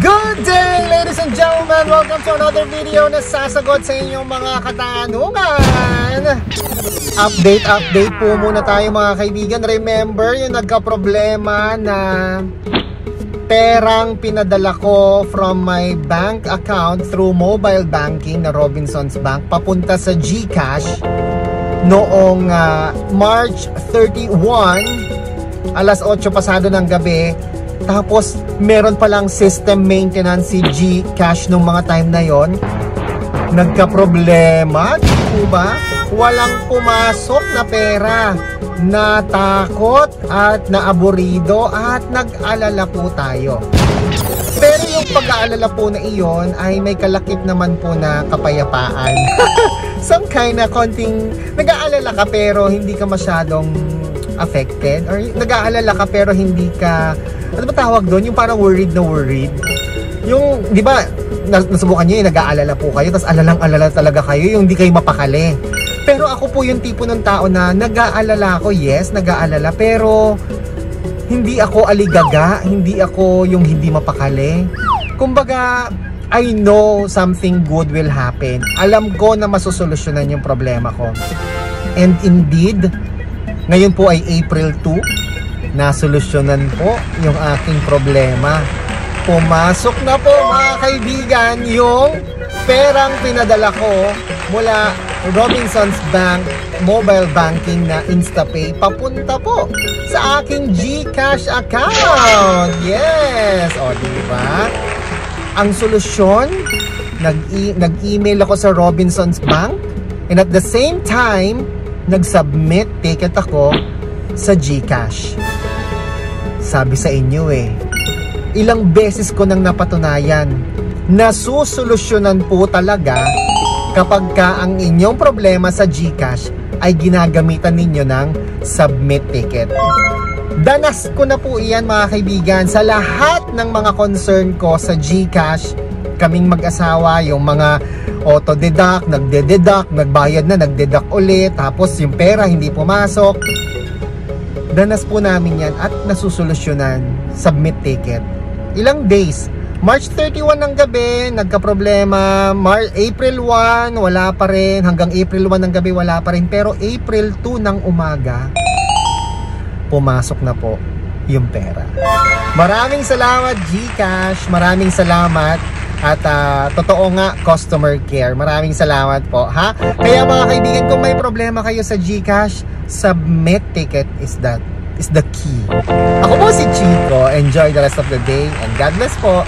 Good day, ladies and gentlemen! Welcome to another video na sasagot sa inyong mga katanungan. Update po muna tayo mga kaibigan. Remember yung nagka-problema na perang pinadala ko from my bank account through mobile banking na Robinsons Bank papunta sa GCash noong March 31, alas 8 pasado ng gabi. Tapos meron palang system maintenance si GCash nung mga time na yon. Nagka-problema, di ba? Walang pumasok na pera. Natakot at naaburido at nag-alala po tayo. Pero yung pag-aalala po na iyon ay may kalakip naman po na kapayapaan. Some kind na konting nag-aalala ka pero hindi ka masyadong affected, or nag-aalala ka pero hindi ka, ano ba tawag doon? Yung parang worried na worried. Yung, di ba, nasubukan nyo yung nag-aalala po kayo, tapos alalang-alala talaga kayo, yung di kayo mapakali. Pero ako po yung tipo ng tao na nag-aalala ako, yes, nag-aalala, pero hindi ako aligaga, hindi ako yung hindi mapakali. Kumbaga, I know something good will happen. Alam ko na masusolusyonan yung problema ko. And indeed, ngayon po ay April 2, nasolusyonan po yung aking problema. Pumasok na po mga kaibigan yung perang pinadala ko mula Robinsons Bank mobile banking na InstaPay papunta po sa aking GCash account. Yes! O diba? Ang solusyon, nag-email ako sa Robinsons Bank, and at the same time nag-submit ticket ako sa GCash. Sabi sa inyo ilang beses ko nang napatunayan na susolusyonan po talaga kapag ka ang inyong problema sa GCash ay ginagamitan ninyo ng submit ticket. Danas ko na po iyan mga kaibigan sa lahat ng mga concern ko sa GCash. Kaming mag-asawa, yung mga auto-deduct, nagde-deduct, nagbayad na, nagdeduct ulit, tapos yung pera hindi pumasok. Danas po namin yan at nasusolusyonan, submit ticket. Ilang days? March 31 ng gabi, nagka-problema. April 1, wala pa rin. Hanggang April 1 ng gabi, wala pa rin. Pero April 2 ng umaga, pumasok na po yung pera. Maraming salamat GCash, maraming salamat. At totoo nga, customer care. Maraming salamat po, ha? Kaya mga kaibigan, kung may problema kayo sa GCash, submit ticket is the key. Ako po si Chico. Enjoy the rest of the day and God bless po.